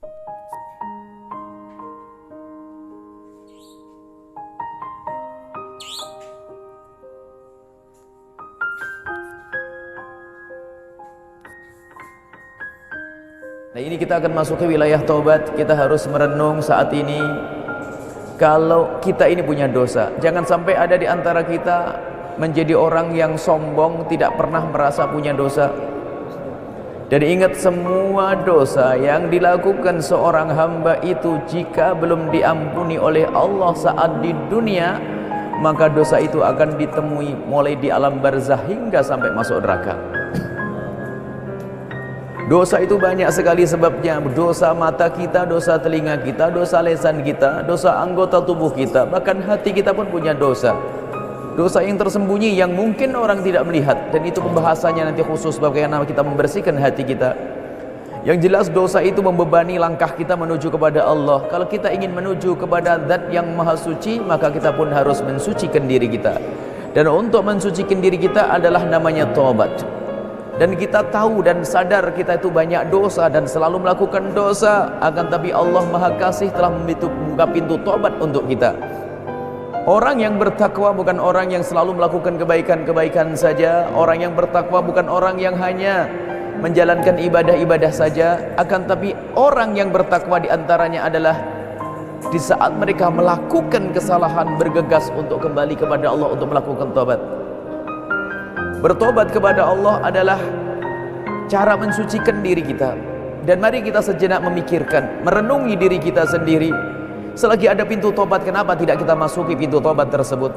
Nah, ini kita akan masuk ke wilayah taubat. Kita harus merenung saat ini. Kalau kita ini punya dosa, jangan sampai ada di antara kita menjadi orang yang sombong, tidak pernah merasa punya dosa. Dan ingat, semua dosa yang dilakukan seorang hamba itu jika belum diampuni oleh Allah saat di dunia, maka dosa itu akan ditemui mulai di alam barzah hingga sampai masuk neraka. Dosa itu banyak sekali sebabnya. Dosa mata kita, dosa telinga kita, dosa lisan kita, dosa anggota tubuh kita, bahkan hati kita pun punya dosa. Dosa yang tersembunyi yang mungkin orang tidak melihat, dan itu pembahasannya nanti khusus bagaimana kita membersihkan hati kita. Yang jelas dosa itu membebani langkah kita menuju kepada Allah. Kalau kita ingin menuju kepada Zat yang Maha Suci, maka kita pun harus mensucikan diri kita. Dan untuk mensucikan diri kita adalah namanya taubat. Dan kita tahu dan sadar kita itu banyak dosa dan selalu melakukan dosa, akan tapi Allah Maha Kasih telah membuka pintu taubat untuk kita. Orang yang bertakwa bukan orang yang selalu melakukan kebaikan-kebaikan saja. Orang yang bertakwa bukan orang yang hanya menjalankan ibadah-ibadah saja, akan tapi orang yang bertakwa diantaranya adalah di saat mereka melakukan kesalahan bergegas untuk kembali kepada Allah untuk melakukan taubat. Bertobat kepada Allah adalah cara mensucikan diri kita. Dan mari kita sejenak memikirkan, merenungi diri kita sendiri. Selagi ada pintu tobat, kenapa tidak kita masuki pintu tobat tersebut?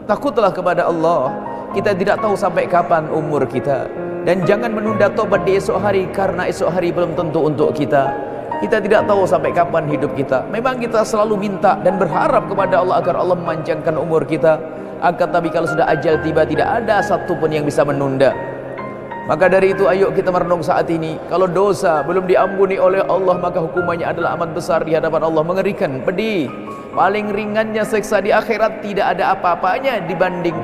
Takutlah kepada Allah. Kita tidak tahu sampai kapan umur kita. Dan jangan menunda tobat di esok hari, karena esok hari belum tentu untuk kita. Kita tidak tahu sampai kapan hidup kita. Memang kita selalu minta dan berharap kepada Allah agar Allah memanjangkan umur kita. Akan tapi kalau sudah ajal tiba, tidak ada satupun yang bisa menunda. Maka dari itu ayo kita merenung saat ini. Kalau dosa belum diampuni oleh Allah, maka hukumannya adalah amat besar di hadapan Allah, mengerikan, pedih. Paling ringannya siksa di akhirat, tidak ada apa-apanya dibanding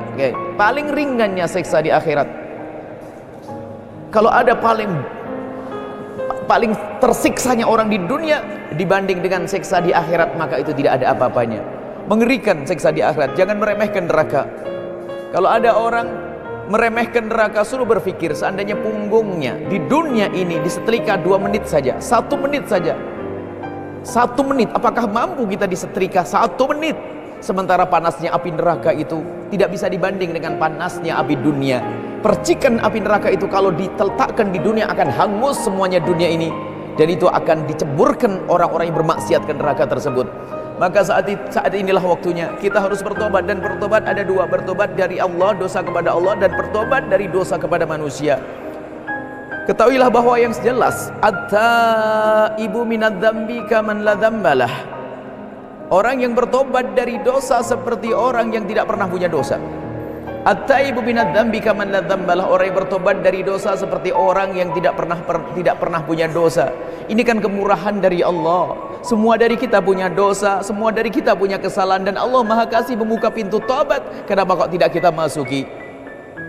paling ringannya siksa di akhirat. Kalau ada paling tersiksanya orang di dunia dibanding dengan siksa di akhirat, maka itu tidak ada apa-apanya. Mengerikan siksa di akhirat. Jangan meremehkan neraka. Kalau ada orang meremehkan neraka, suruh berpikir, seandainya punggungnya di dunia ini disetrika 2 menit saja, 1 menit saja, 1 menit, apakah mampu kita disetrika 1 menit? Sementara panasnya api neraka itu tidak bisa dibanding dengan panasnya api dunia. Percikan api neraka itu kalau diletakkan di dunia akan hangus semuanya dunia ini, dan itu akan diceburkan orang-orang yang bermaksiat ke neraka tersebut. Maka saat inilah waktunya kita harus bertobat. Dan bertobat ada 2, bertobat dari Allah, dosa kepada Allah, dan bertobat dari dosa kepada manusia. Ketahuilah bahwa yang jelas, at-taibu minadz-dzambi kaman la dzambalah. Orang yang bertobat dari dosa seperti orang yang tidak pernah punya dosa. At-taibu minadz-dzambi kaman la dzambalah. Orang yang bertobat dari dosa seperti orang yang tidak pernah punya dosa. Ini kan kemurahan dari Allah. Semua dari kita punya dosa, semua dari kita punya kesalahan, dan Allah Maha Kasih membuka pintu taubat. Kenapa kok tidak kita masuki?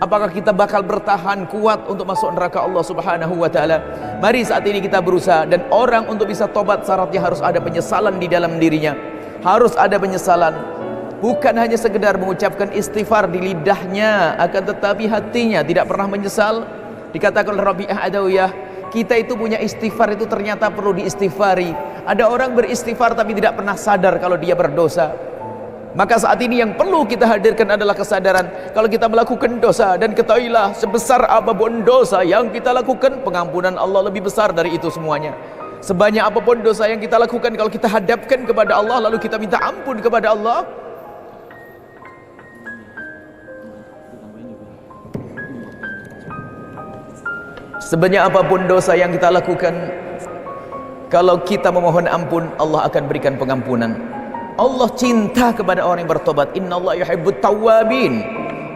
Apakah kita bakal bertahan kuat untuk masuk neraka Allah Subhanahu wa taala? Mari saat ini kita berusaha. Dan orang untuk bisa tobat syaratnya harus ada penyesalan di dalam dirinya. Harus ada penyesalan. Bukan hanya sekedar mengucapkan istighfar di lidahnya, akan tetapi hatinya tidak pernah menyesal. Dikatakan oleh Rabi'ah Adawiyah, kita itu punya istighfar itu ternyata perlu diistighfari. Ada orang beristighfar tapi tidak pernah sadar kalau dia berdosa. Maka saat ini yang perlu kita hadirkan adalah kesadaran kalau kita melakukan dosa. Dan ketahuilah, sebesar apapun dosa yang kita lakukan, pengampunan Allah lebih besar dari itu semuanya. Sebanyak apapun dosa yang kita lakukan, kalau kita hadapkan kepada Allah lalu kita minta ampun kepada Allah, sebanyak apapun dosa yang kita lakukan, kalau kita memohon ampun, Allah akan berikan pengampunan. Allah cinta kepada orang yang bertobat. Innallaha yuhibbut tawwabin.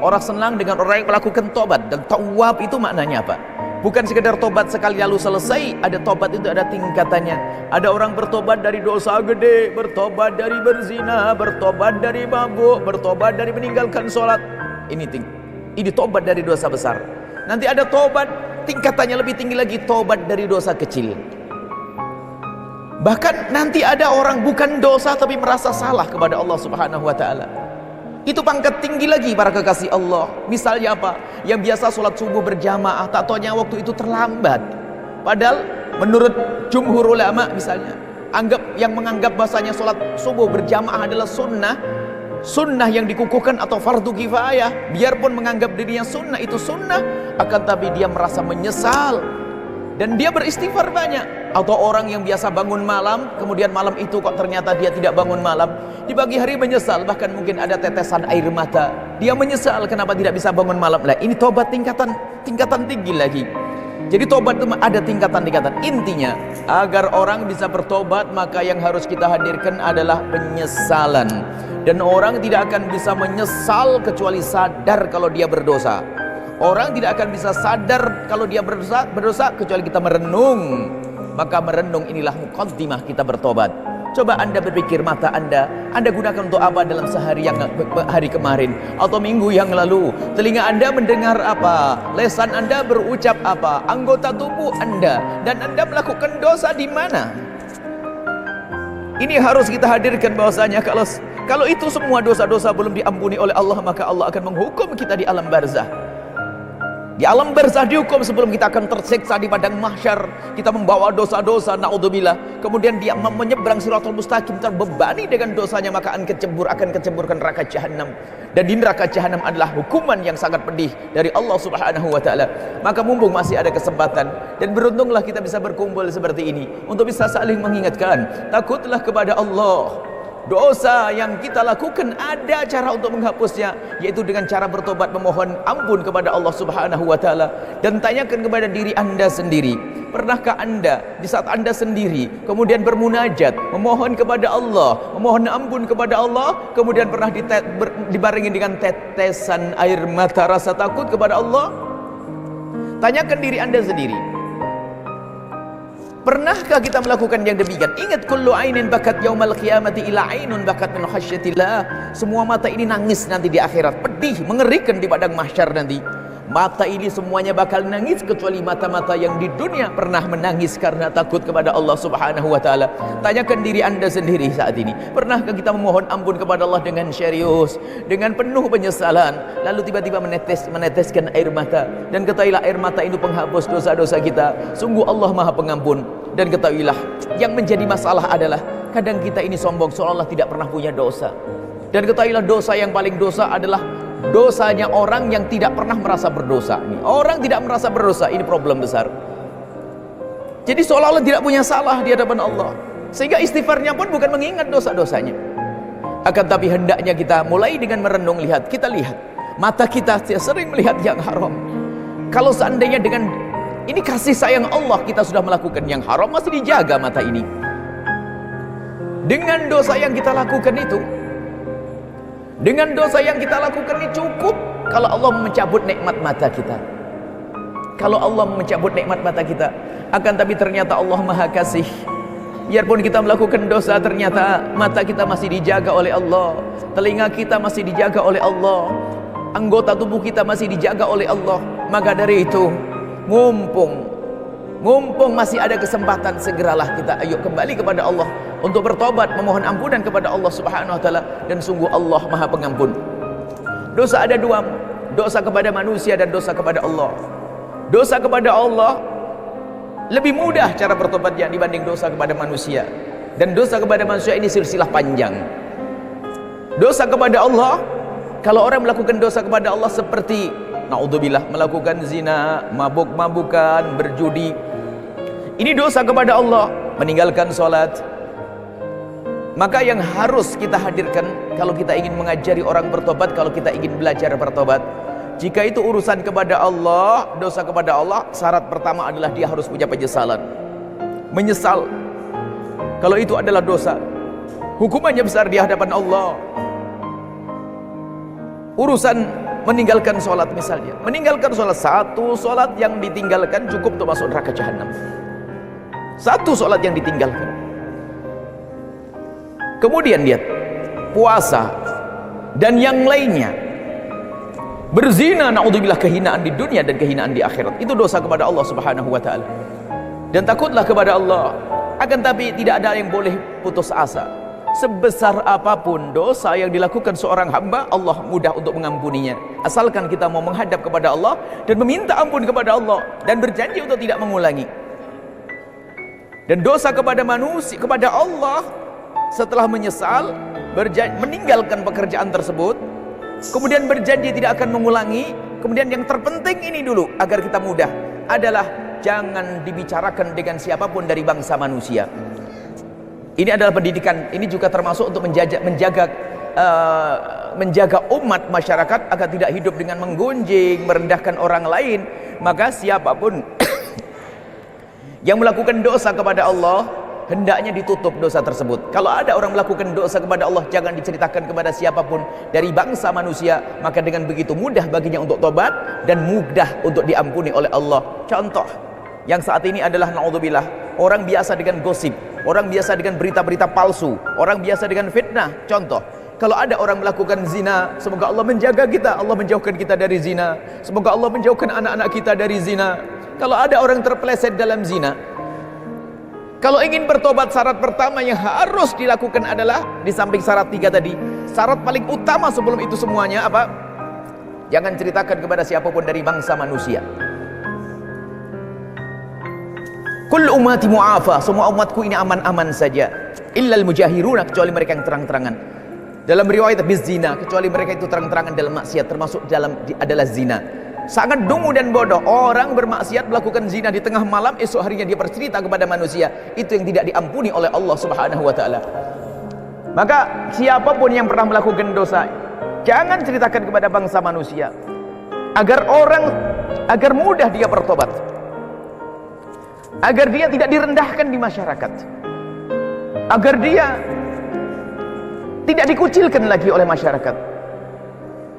Orang senang dengan orang yang melakukan tobat. Dan tawwab itu maknanya apa? Bukan sekedar tobat sekali lalu selesai. Ada tobat itu ada tingkatannya. Ada orang bertobat dari dosa gede, bertobat dari berzina, bertobat dari mabuk, bertobat dari meninggalkan sholat. Ini tobat dari dosa besar. Nanti ada tobat tingkatannya lebih tinggi lagi, tobat dari dosa kecil. Bahkan nanti ada orang bukan dosa tapi merasa salah kepada Allah Subhanahu wa taala. Itu pangkat tinggi lagi para kekasih Allah. Misalnya apa? Yang biasa sholat subuh berjamaah, tak taunya waktu itu terlambat. Padahal menurut jumhur ulama misalnya, yang menganggap bahasanya sholat subuh berjamaah adalah sunnah yang dikukuhkan atau fardu kifayah. Biarpun menganggap dirinya sunnah itu sunnah, akan tapi dia merasa menyesal dan dia beristighfar banyak. Atau orang yang biasa bangun malam, kemudian malam itu kok ternyata dia tidak bangun malam, di pagi hari menyesal, bahkan mungkin ada tetesan air mata, dia menyesal kenapa tidak bisa bangun malam. Lah ini tobat tingkatan tinggi lagi. Jadi tobat itu ada tingkatan-tingkatan. Intinya agar orang bisa bertobat, maka yang harus kita hadirkan adalah penyesalan. Dan orang tidak akan bisa menyesal kecuali sadar kalau dia berdosa. Orang tidak akan bisa sadar kalau dia berdosa kecuali kita merenung. Maka merenung inilah muqaddimah kita bertobat. Coba Anda berpikir, mata Anda gunakan untuk apa dalam hari kemarin atau minggu yang lalu? Telinga Anda mendengar apa? Lisan Anda berucap apa? Anggota tubuh Anda, dan Anda melakukan dosa di mana? Ini harus kita hadirkan bahwasanya kalau itu semua dosa-dosa belum diampuni oleh Allah, maka Allah akan menghukum kita di alam barzah. Di alam barzah dihukum sebelum kita akan tersiksa di padang mahsyar. Kita membawa dosa-dosa, naudzubillah. Kemudian dia menyeberang Shirathul Mustaqim, terbebani dengan dosanya, maka akan keceburkan neraka jahanam. Dan di neraka jahanam adalah hukuman yang sangat pedih dari Allah Subhanahu wa taala. Maka mumpung masih ada kesempatan, dan beruntunglah kita bisa berkumpul seperti ini untuk bisa saling mengingatkan, takutlah kepada Allah. Dosa yang kita lakukan ada cara untuk menghapusnya, yaitu dengan cara bertobat, memohon ampun kepada Allah Subhanahu wa taala, dan tanyakan kepada diri Anda sendiri, pernahkah Anda di saat Anda sendiri kemudian bermunajat, memohon kepada Allah, memohon ampun kepada Allah, kemudian pernah dibarengi dengan tetesan air mata rasa takut kepada Allah? Tanyakan diri Anda sendiri. Pernahkah kita melakukan yang demikian? Ingat, kullu ainin bakat yaumal qiyamati ila ainun bakat min khasyatillah. Semua mata ini nangis nanti di akhirat, pedih, mengerikan di padang mahsyar nanti. Mata ini semuanya bakal nangis kecuali mata-mata yang di dunia pernah menangis karena takut kepada Allah Subhanahu wa taala. Tanyakan diri Anda sendiri saat ini, pernahkah kita memohon ampun kepada Allah dengan serius, dengan penuh penyesalan, lalu tiba-tiba meneteskan air mata? Dan ketahuilah, air mata itu penghapus dosa-dosa kita. Sungguh Allah Maha Pengampun. Dan ketahuilah, yang menjadi masalah adalah kadang kita ini sombong seolah-olah tidak pernah punya dosa. Dan ketahuilah, dosa yang paling dosa adalah dosanya orang yang tidak pernah merasa berdosa. Orang tidak merasa berdosa, ini problem besar. Jadi seolah-olah tidak punya salah di hadapan Allah, sehingga istighfarnya pun bukan mengingat dosa-dosanya. Akan tapi hendaknya kita mulai dengan merenung, kita lihat mata kita sering melihat yang haram. Kalau seandainya dengan ini kasih sayang Allah kita sudah melakukan yang haram, masih dijaga mata ini. Dengan dosa yang kita lakukan itu, cukup kalau Allah mencabut nikmat mata kita. Kalau Allah mencabut nikmat mata kita, akan tapi ternyata Allah Maha Kasih. Biarpun kita melakukan dosa, ternyata mata kita masih dijaga oleh Allah, telinga kita masih dijaga oleh Allah, anggota tubuh kita masih dijaga oleh Allah. Maka dari itu, mumpung masih ada kesempatan, segeralah kita ayo kembali kepada Allah untuk bertobat, memohon ampunan kepada Allah Subhanahu wa taala. Dan sungguh Allah Maha Pengampun. Dosa ada dua, dosa kepada manusia dan dosa kepada Allah. Dosa kepada Allah lebih mudah cara bertobatnya dibanding dosa kepada manusia. Dan dosa kepada manusia ini silsilah panjang. Dosa kepada Allah, kalau orang melakukan dosa kepada Allah seperti naudzubillah melakukan zina, mabuk-mabukan, berjudi, ini dosa kepada Allah. Meninggalkan sholat. Maka yang harus kita hadirkan kalau kita ingin mengajari orang bertobat, kalau kita ingin belajar bertobat, jika itu urusan kepada Allah, dosa kepada Allah, syarat pertama adalah dia harus punya penyesalan. Menyesal kalau itu adalah dosa, hukumannya besar di hadapan Allah. Urusan meninggalkan sholat misalnya, meninggalkan sholat, satu sholat yang ditinggalkan cukup untuk masuk neraka jahanam. Satu sholat yang ditinggalkan. Kemudian lihat puasa dan yang lainnya, berzina, naudzubillah, kehinaan di dunia dan kehinaan di akhirat, itu dosa kepada Allah Subhanahu wa taala. Dan takutlah kepada Allah. Akan tapi tidak ada yang boleh putus asa. Sebesar apapun dosa yang dilakukan seorang hamba, Allah mudah untuk mengampuninya, asalkan kita mau menghadap kepada Allah dan meminta ampun kepada Allah dan berjanji untuk tidak mengulangi. Dan dosa kepada manusia, kepada Allah, setelah menyesal, meninggalkan pekerjaan tersebut, kemudian berjanji tidak akan mengulangi. Kemudian yang terpenting ini dulu agar kita mudah adalah jangan dibicarakan dengan siapapun dari bangsa manusia. Ini adalah pendidikan. Ini juga termasuk untuk menjaga umat masyarakat agar tidak hidup dengan menggunjing, merendahkan orang lain. Maka siapapun yang melakukan dosa kepada Allah, hendaknya ditutup dosa tersebut. Kalau ada orang melakukan dosa kepada Allah, jangan diceritakan kepada siapapun dari bangsa manusia. Maka dengan begitu mudah baginya untuk tobat dan mudah untuk diampuni oleh Allah. Contoh yang saat ini adalah naudzubillah, orang biasa dengan gosip, orang biasa dengan berita-berita palsu, orang biasa dengan fitnah. Contoh, kalau ada orang melakukan zina, semoga Allah menjaga kita, Allah menjauhkan kita dari zina. Semoga Allah menjauhkan anak-anak kita dari zina. Kalau ada orang terpeleset dalam zina, kalau ingin bertobat, syarat pertama yang harus dilakukan adalah, di samping syarat 3 tadi, syarat paling utama sebelum itu semuanya apa? Jangan ceritakan kepada siapapun dari bangsa manusia. Kul ummati mu'afa, semua umatku ini aman-aman saja. Illal mujahiruna, kecuali mereka yang terang-terangan. Dalam riwayat bizina, kecuali mereka itu terang-terangan dalam maksiat, termasuk dalam adalah zina. Sangat dungu dan bodoh orang bermaksiat melakukan zina di tengah malam, esok harinya dia bercerita kepada manusia. Itu yang tidak diampuni oleh Allah Subhanahu wa taala. Maka siapapun yang pernah melakukan dosa, jangan ceritakan kepada bangsa manusia, agar mudah dia bertobat, agar dia tidak direndahkan di masyarakat, agar dia tidak dikucilkan lagi oleh masyarakat.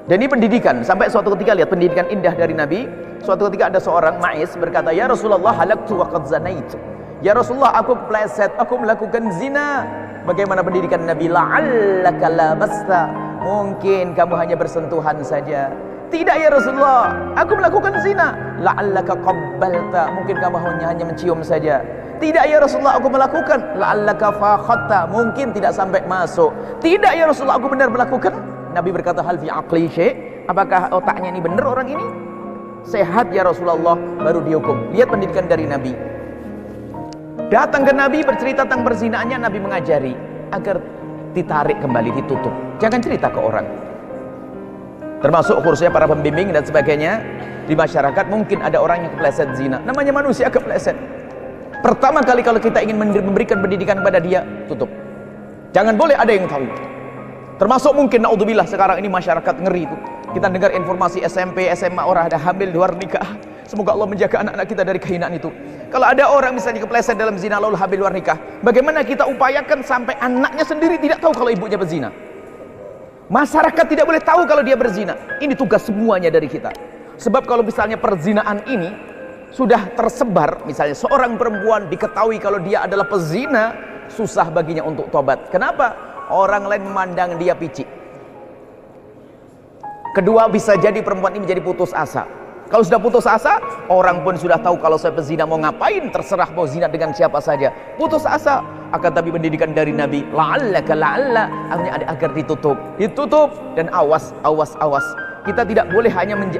Dan ini pendidikan. Sampai suatu ketika, lihat pendidikan indah dari Nabi. Suatu ketika ada seorang Ma'is berkata, "Ya Rasulullah, halaktu wa qad zanaitu." Ya Rasulullah, aku kepleset, aku melakukan zina. Bagaimana pendidikan Nabi? La'allaka labasta, mungkin kamu hanya bersentuhan saja. Tidak ya Rasulullah, aku melakukan zina. La'allaka qabbalta, mungkin kamu hanya mencium saja. Tidak ya Rasulullah, aku melakukan. La'allaka fakhatta, mungkin tidak sampai masuk. Tidak ya Rasulullah, aku benar melakukan. Nabi berkata, hal fi aqli syai', apakah otaknya ini benar orang ini? Sehat ya Rasulullah, baru dihukum. Lihat pendidikan dari Nabi. Datang ke Nabi bercerita tentang perzinaannya, Nabi mengajari agar ditarik kembali, ditutup. Jangan cerita ke orang. Termasuk khususnya para pembimbing dan sebagainya di masyarakat, mungkin ada orang yang kepleset zina. Namanya manusia kepleset. Pertama kali kalau kita ingin memberikan pendidikan kepada dia, tutup. Jangan boleh ada yang tahu. Termasuk mungkin naudzubillah sekarang ini masyarakat ngeri itu. Kita dengar informasi SMP, SMA orang ada hamil di luar nikah. Semoga Allah menjaga anak-anak kita dari kehinaan itu. Kalau ada orang misalnya kepleset dalam zina lalu hamil luar nikah, bagaimana kita upayakan sampai anaknya sendiri tidak tahu kalau ibunya berzina? Masyarakat tidak boleh tahu kalau dia berzina. Ini tugas semuanya dari kita. Sebab kalau misalnya perzinaan ini sudah tersebar, misalnya seorang perempuan diketahui kalau dia adalah pezina, susah baginya untuk tobat. Kenapa? Orang lain memandang dia picik. Kedua, bisa jadi perempuan ini menjadi putus asa. Kalau sudah putus asa, orang pun sudah tahu kalau saya pezina mau ngapain, terserah mau zina dengan siapa saja. Putus asa. Akan tapi pendidikan dari Nabi, la'allaka la'alla, agar ditutup dan awas. Kita tidak boleh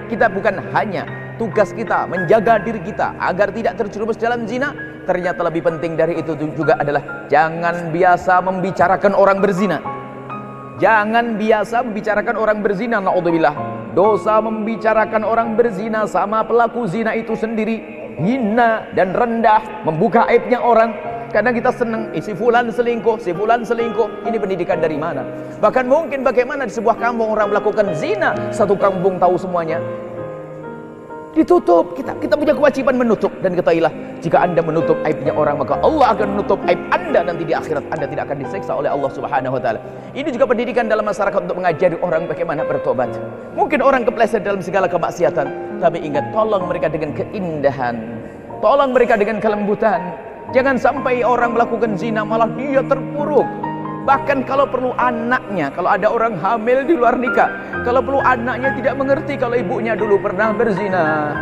kita bukan hanya tugas kita menjaga diri kita agar tidak terjerumus dalam zina. Ternyata lebih penting dari itu juga adalah jangan biasa membicarakan orang berzina. Jangan biasa membicarakan orang berzina, naudzubillah. Dosa membicarakan orang berzina sama pelaku zina itu sendiri hina dan rendah, membuka aibnya orang. Kadang kita senang, si fulan selingkuh, si fulan selingkuh. Ini pendidikan dari mana? Bahkan mungkin bagaimana di sebuah kampung orang melakukan zina, satu kampung tahu semuanya. Ditutup. Kita punya kewajiban menutup. Dan ketahuilah, jika anda menutup aibnya orang, maka Allah akan menutup aib anda nanti di akhirat. Anda tidak akan diseksa oleh Allah Subhanahu wa taala. Ini juga pendidikan dalam masyarakat untuk mengajari orang bagaimana bertobat. Mungkin orang kepleset dalam segala kemaksiatan, tapi ingat, tolong mereka dengan keindahan, tolong mereka dengan kelembutan. Jangan sampai orang melakukan zina malah dia terpuruk. Bahkan kalau perlu anaknya, kalau ada orang hamil di luar nikah, kalau perlu anaknya tidak mengerti kalau ibunya dulu pernah berzina.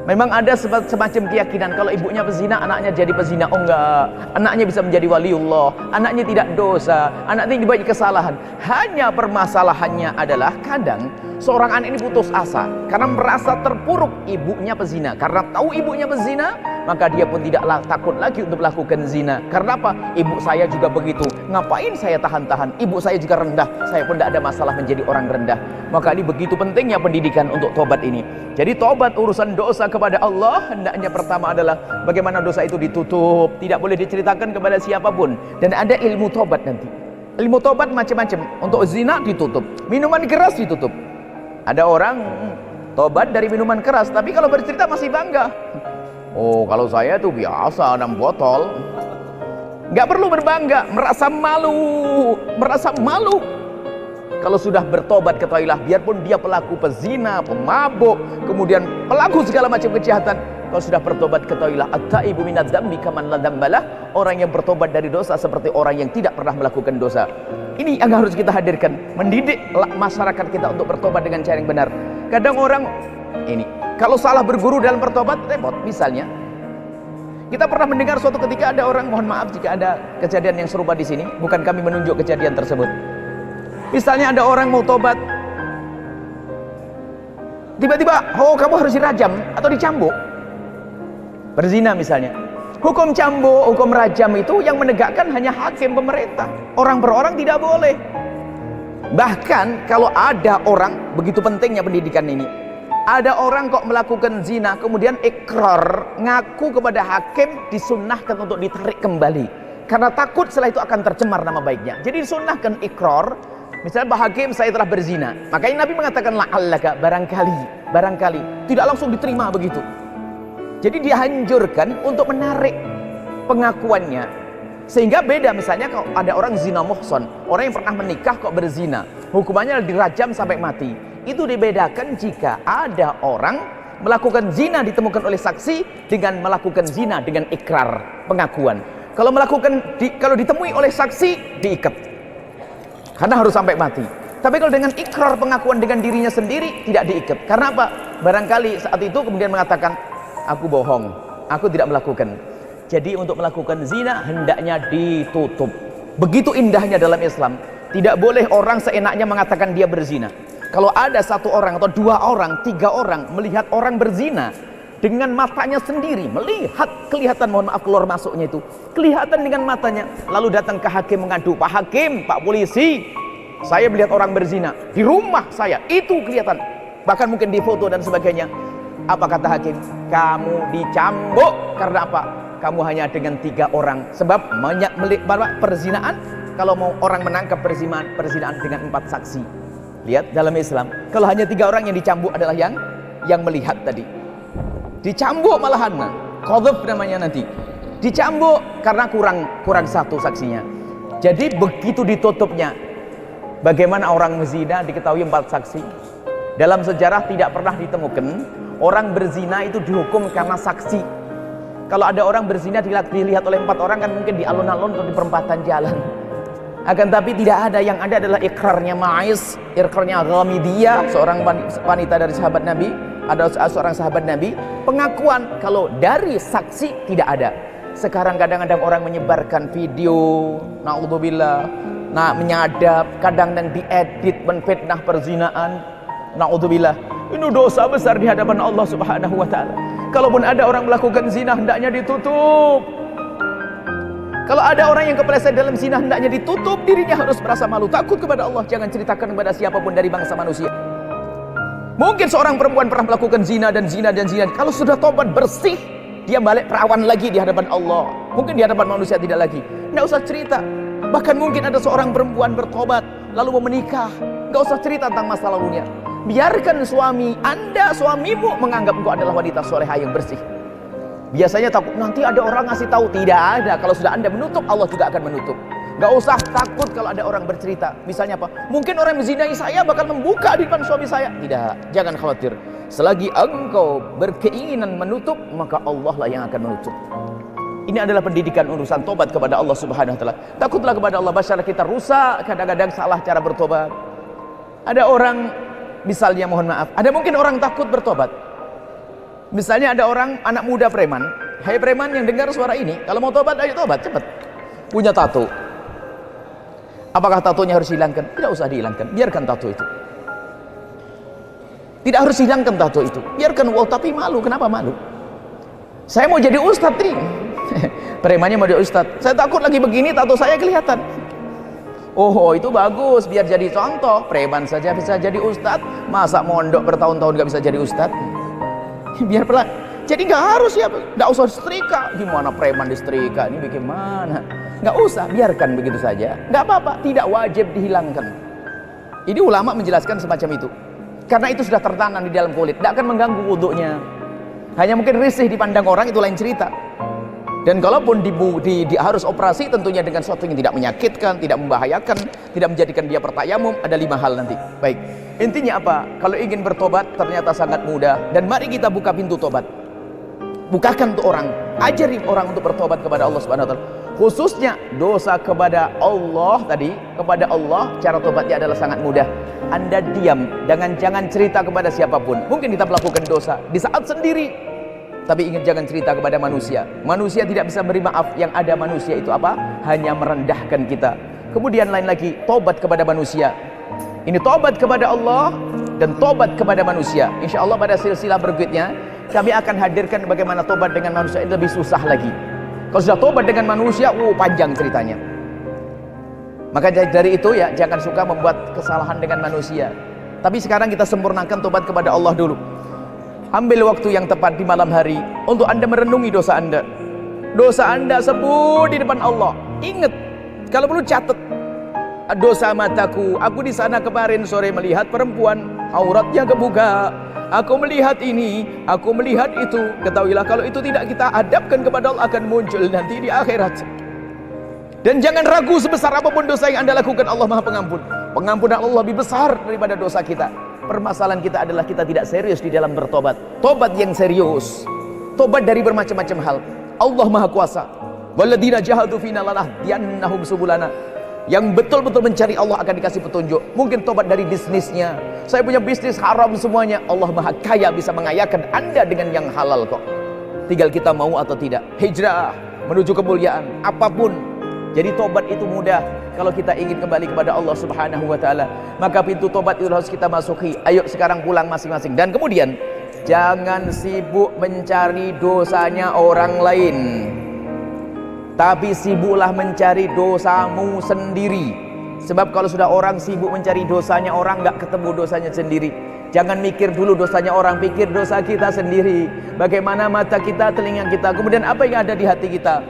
Memang ada semacam keyakinan kalau ibunya pezina, anaknya jadi pezina. Oh enggak, anaknya bisa menjadi waliullah, anaknya tidak dosa, anaknya tidak kesalahan. Hanya permasalahannya adalah kadang seorang anak ini putus asa karena merasa terpuruk ibunya pezina. Karena tahu ibunya pezina, maka dia pun tidak takut lagi untuk melakukan zina. Karena apa? Ibu saya juga begitu, ngapain saya tahan-tahan? Ibu saya juga rendah, saya pun tidak ada masalah menjadi orang rendah. Maka ini begitu pentingnya pendidikan untuk tobat ini. Jadi tobat urusan dosa kepada Allah, hendaknya pertama adalah bagaimana dosa itu ditutup, tidak boleh diceritakan kepada siapapun. Dan ada ilmu tobat nanti. Ilmu tobat macam-macam. Untuk zina ditutup, minuman keras ditutup. Ada orang tobat dari minuman keras, tapi kalau bercerita masih bangga. Oh, kalau saya tuh biasa 6 botol. Gak perlu berbangga, merasa malu, merasa malu. Kalau sudah bertobat ketahuilah, biarpun dia pelaku pezina, pemabuk, kemudian pelaku segala macam kejahatan, kalau sudah bertobat ketahuilah, at-taibu minadz-dzambi kaman la dzambalah, orang yang bertobat dari dosa seperti orang yang tidak pernah melakukan dosa. Ini yang harus kita hadirkan, mendidik masyarakat kita untuk bertobat dengan cara yang benar. Kadang orang ini kalau salah berguru dalam bertobat repot. Misalnya kita pernah mendengar suatu ketika ada orang, mohon maaf jika ada kejadian yang serupa di sini, bukan kami menunjuk kejadian tersebut. Misalnya ada orang mau tobat, tiba-tiba, oh kamu harus dirajam atau dicambuk. Berzina misalnya. Hukum cambuk, hukum rajam itu yang menegakkan hanya hakim pemerintah. Orang per orang tidak boleh. Bahkan kalau ada orang, begitu pentingnya pendidikan ini. Ada orang kok melakukan zina, kemudian ikrar, ngaku kepada hakim, disunnahkan untuk ditarik kembali. Karena takut setelah itu akan tercemar nama baiknya. Jadi disunnahkan ikrar. Misalnya Pak Hakim, saya telah berzina. Makanya Nabi mengatakan la'allaka, barangkali. Tidak langsung diterima begitu. Jadi dianjurkan untuk menarik pengakuannya. Sehingga beda misalnya kalau ada orang zina muhson, orang yang pernah menikah kok berzina, hukumannya dirajam sampai mati. Itu dibedakan jika ada orang melakukan zina ditemukan oleh saksi dengan melakukan zina dengan ikrar, pengakuan. Kalau ditemui oleh saksi, diikat. Karena harus sampai mati. Tapi kalau dengan ikrar pengakuan dengan dirinya sendiri, tidak diikat. Karena apa? Barangkali saat itu kemudian mengatakan, aku bohong, aku tidak melakukan. Jadi untuk melakukan zina hendaknya ditutup. Begitu indahnya dalam Islam. Tidak boleh orang seenaknya mengatakan dia berzina. Kalau ada 1 orang atau 2 orang, 3 orang melihat orang berzina dengan matanya sendiri, melihat kelihatan, mohon maaf, keluar masuknya itu kelihatan dengan matanya, lalu datang ke hakim mengadu, Pak Hakim, Pak Polisi, saya melihat orang berzina di rumah saya, itu kelihatan, bahkan mungkin di foto dan sebagainya. Apa kata hakim? Kamu dicambuk. Karena apa? Kamu hanya dengan 3 orang. Sebab perzinaan, kalau mau orang menangkap perzinaan dengan 4 saksi. Lihat dalam Islam, kalau hanya 3 orang yang dicambuk adalah yang melihat tadi. Dicambuk malahan, qadhaf namanya nanti. Dicambuk karena kurang 1 saksinya. Jadi begitu ditutupnya. Bagaimana orang berzina diketahui 4 saksi? Dalam sejarah tidak pernah ditemukan orang berzina itu dihukum karena saksi. Kalau ada orang berzina dilihat oleh 4 orang kan mungkin di alun-alun atau di perempatan jalan. Akan tapi tidak ada, yang ada adalah ikrarnya Ma'is, ikrarnya Ghamidiyah, seorang wanita dari sahabat Nabi, ada seorang sahabat Nabi, pengakuan. Kalau dari saksi tidak ada. Sekarang kadang-kadang orang menyebarkan video, naudzubillah, menyadap, kadang-kadang diedit, menfitnah perzinaan, naudzubillah. Ini dosa besar di hadapan Allah Subhanahu wa taala. Kalaupun ada orang melakukan zina, hendaknya ditutup. Kalau ada orang yang kepleset dalam zina, hendaknya ditutup. Dirinya harus merasa malu, takut kepada Allah. Jangan ceritakan kepada siapapun dari bangsa manusia. Mungkin seorang perempuan pernah melakukan zina dan zina. Kalau sudah tobat bersih, dia balik perawan lagi di hadapan Allah. Mungkin di hadapan manusia tidak lagi. Tidak usah cerita. Bahkan mungkin ada seorang perempuan bertobat lalu mau menikah. Tidak usah cerita tentang masa lalunya. Biarkan suamimu menganggap engkau adalah wanita soleha yang bersih. Biasanya takut nanti ada orang ngasih tahu. Tidak ada. Kalau sudah Anda menutup, Allah juga akan menutup. Gak usah takut kalau ada orang bercerita. Misalnya apa? Mungkin orang yang menzinai saya bakal membuka di depan suami saya. Tidak, jangan khawatir. Selagi engkau berkeinginan menutup, maka Allah lah yang akan menutup. Ini adalah pendidikan urusan tobat kepada Allah Subhanahu wa taala. Takutlah kepada Allah. Masyarakat kita rusak, kadang-kadang salah cara bertobat. Ada orang, misalnya mohon maaf, ada mungkin orang takut bertobat. Misalnya ada orang, anak muda preman. Hai preman yang dengar suara ini, kalau mau tobat, ayo tobat, cepat. Punya tato. Apakah tatonya harus hilangkan? Tidak usah dihilangkan, biarkan tato itu. Tidak harus hilangkan tato itu, biarkan. Wow, tapi malu, kenapa malu? Saya mau jadi ustadz nih. Premannya mau jadi ustadz. Saya takut lagi begini, tato saya kelihatan. Oh, itu bagus, biar jadi contoh. Preman saja bisa jadi ustadz, masa mondok bertahun-tahun gak bisa jadi ustadz? Biar pelan. Jadi nggak harus ya, nggak usah setrika. Gimana preman di setrika? Ini bagaimana? Nggak usah, biarkan begitu saja. Nggak apa-apa, tidak wajib dihilangkan. Ini ulama menjelaskan semacam itu. Karena itu sudah tertanam di dalam kulit, tidak akan mengganggu wudhunya. Hanya mungkin risih dipandang orang, itu lain cerita. Dan kalaupun harus operasi, tentunya dengan sesuatu yang tidak menyakitkan, tidak membahayakan, tidak menjadikan dia pertayamum. Ada 5 hal nanti. Baik, intinya apa? Kalau ingin bertobat ternyata sangat mudah. Dan mari kita buka pintu tobat. Bukakan untuk orang, ajari orang untuk bertobat kepada Allah Subhanahu wa taala. Khususnya dosa kepada Allah tadi, kepada Allah cara tobatnya adalah sangat mudah. Anda diam, jangan cerita kepada siapapun. Mungkin kita melakukan dosa di saat sendiri, tapi ingat jangan cerita kepada manusia. Manusia tidak bisa beri maaf. Yang ada manusia itu apa? Hanya merendahkan kita. Kemudian lain lagi, tobat kepada manusia. Ini tobat kepada Allah dan tobat kepada manusia. Insya Allah pada silsilah berikutnya kami akan hadirkan bagaimana tobat dengan manusia itu lebih susah lagi. Kalau sudah tobat dengan manusia, panjang ceritanya. Maka dari itu ya, jangan suka membuat kesalahan dengan manusia. Tapi sekarang kita sempurnakan tobat kepada Allah dulu. Ambil waktu yang tepat di malam hari untuk Anda merenungi dosa Anda. Dosa Anda sebut di depan Allah. Ingat, kalau perlu catat. Dosa mataku, aku di sana kemarin sore melihat perempuan, auratnya kebuka. Aku melihat ini, aku melihat itu. Ketahuilah kalau itu tidak kita hadapkan kepada Allah, akan muncul nanti di akhirat. Dan jangan ragu, sebesar apapun dosa yang Anda lakukan, Allah Maha Pengampun. Pengampunan Allah lebih besar daripada dosa kita. Permasalahan kita adalah kita tidak serius di dalam bertobat. Tobat yang serius, tobat dari bermacam-macam hal. Allah Maha Kuasa. Walladzina jahadu fina lanahdiyannahum subulana. Yang betul-betul mencari Allah akan dikasih petunjuk. Mungkin tobat dari bisnisnya. Saya punya bisnis haram semuanya. Allah Maha Kaya, bisa mengayakan Anda dengan yang halal kok. Tinggal kita mau atau tidak. Hijrah menuju kemuliaan apapun. Jadi tobat itu mudah kalau kita ingin kembali kepada Allah Subhanahu wa taala. Maka pintu tobat itu harus kita masuki. Ayo sekarang pulang masing-masing. Dan kemudian jangan sibuk mencari dosanya orang lain, tapi sibuklah mencari dosamu sendiri. Sebab kalau sudah orang sibuk mencari dosanya orang, nggak ketemu dosanya sendiri. Jangan mikir dulu dosanya orang, pikir dosa kita sendiri. Bagaimana mata kita, telinga kita, kemudian apa yang ada di hati kita.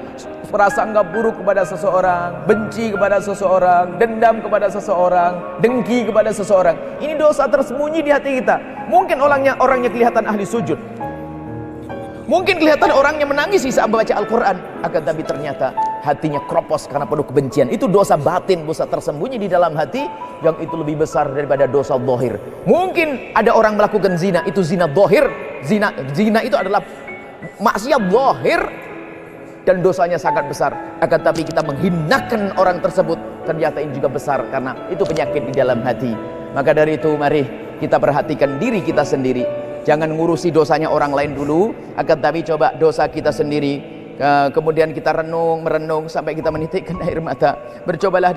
Perasaan nggak buruk kepada seseorang, benci kepada seseorang, dendam kepada seseorang, dengki kepada seseorang. Ini dosa tersembunyi di hati kita. Mungkin orangnya kelihatan ahli sujud. Mungkin kelihatan orangnya menangis saat membaca Al-Quran, akan tapi ternyata hatinya kropos karena penuh kebencian. Itu dosa batin, dosa tersembunyi di dalam hati, yang itu lebih besar daripada dosa zahir. Mungkin ada orang melakukan zina, itu zina zahir. Zina itu adalah maksiat zahir dan dosanya sangat besar. Akan tapi kita menghinakan orang tersebut, ternyata ini juga besar karena itu penyakit di dalam hati. Maka dari itu mari kita perhatikan diri kita sendiri. Jangan ngurusi dosanya orang lain dulu, akan tapi coba dosa kita sendiri. Kemudian kita merenung sampai kita menitikkan air mata. Cobalah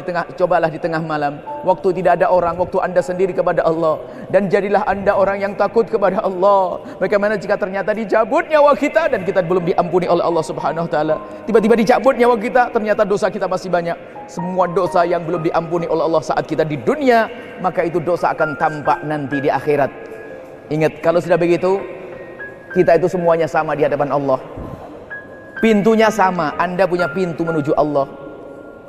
di tengah malam, waktu tidak ada orang, waktu Anda sendiri kepada Allah. Dan jadilah Anda orang yang takut kepada Allah. Bagaimana jika ternyata dicabut nyawa kita dan kita belum diampuni oleh Allah Subhanahu wa taala. Tiba-tiba dicabut nyawa kita, ternyata dosa kita masih banyak. Semua dosa yang belum diampuni oleh Allah saat kita di dunia, maka itu dosa akan tampak nanti di akhirat. Ingat, kalau sudah begitu, kita itu semuanya sama di hadapan Allah. Pintunya sama, Anda punya pintu menuju Allah.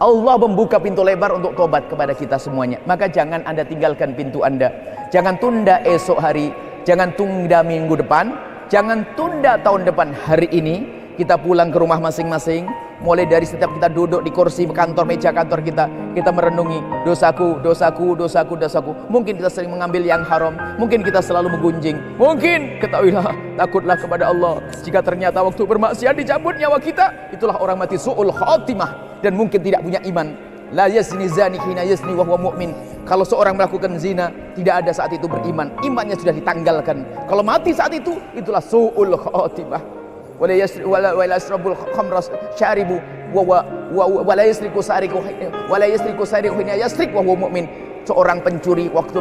Allah membuka pintu lebar untuk tobat kepada kita semuanya. Maka jangan Anda tinggalkan pintu Anda. Jangan tunda esok hari, jangan tunda minggu depan, jangan tunda tahun depan. Hari ini kita pulang ke rumah masing-masing. Mulai dari setiap kita duduk di kursi kantor, meja kantor kita merenungi dosaku. Mungkin kita sering mengambil yang haram, mungkin kita selalu menggunjing, mungkin ketahuilah, takutlah kepada Allah. Jika ternyata waktu bermaksiat dicabut nyawa kita, itulah orang mati su'ul khatimah dan mungkin tidak punya iman. La yazni zani hina yazni wa huwa mu'min. Kalau seorang melakukan zina, tidak ada saat itu beriman, imannya sudah ditanggalkan. Kalau mati saat itu, itulah su'ul khatimah. Wala yasrabul khamra syaribu wala yasriku sariku hina yasrik wa huwa mu'min. Seorang pencuri waktu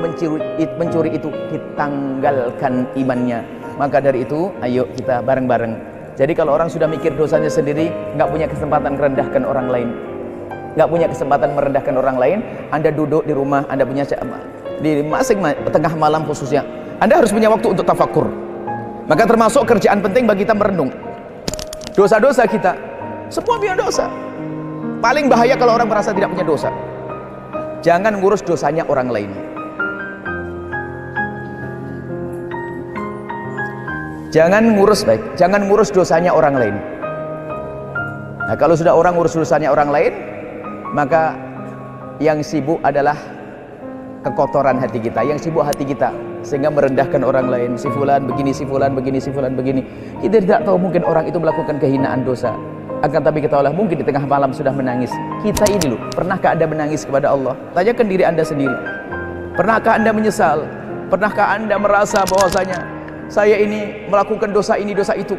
mencuri itu ditanggalkan imannya. Maka dari itu, ayo kita bareng-bareng. Jadi kalau orang sudah mikir dosanya sendiri, nggak punya kesempatan merendahkan orang lain, nggak punya kesempatan merendahkan orang lain. Anda duduk di rumah, Anda punya di masing tengah malam khususnya, Anda harus punya waktu untuk tafakur. Maka termasuk kerjaan penting bagi kita merenung dosa-dosa kita. Semua punya dosa. Paling bahaya kalau orang merasa tidak punya dosa. Jangan ngurus dosanya orang lain. Jangan ngurus dosanya orang lain. Nah, kalau sudah orang ngurus dosanya orang lain, maka yang sibuk adalah kekotoran hati kita, yang sibuk hati kita, sehingga merendahkan orang lain. Si fulan begini, si fulan begini, si fulan begini. Kita tidak tahu, mungkin orang itu melakukan kehinaan dosa. Akan tapi ketahuilah, mungkin di tengah malam sudah menangis. Kita ini loh, pernahkah Anda menangis kepada Allah? Tanyakan diri Anda sendiri. Pernahkah Anda menyesal? Pernahkah Anda merasa bahwasanya saya ini melakukan dosa ini, dosa itu?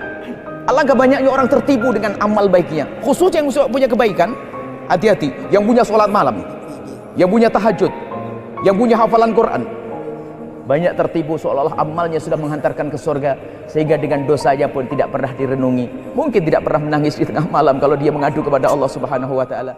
Alangkah banyaknya orang tertipu dengan amal baiknya. Khususnya yang punya kebaikan, hati-hati. Yang punya sholat malam, yang punya tahajud, yang punya hafalan Quran, banyak tertipu seolah-olah amalnya sudah menghantarkan ke surga, sehingga dengan dosanya pun tidak pernah direnungi. Mungkin tidak pernah menangis di tengah malam kalau dia mengadu kepada Allah Subhanahu wa ta'ala.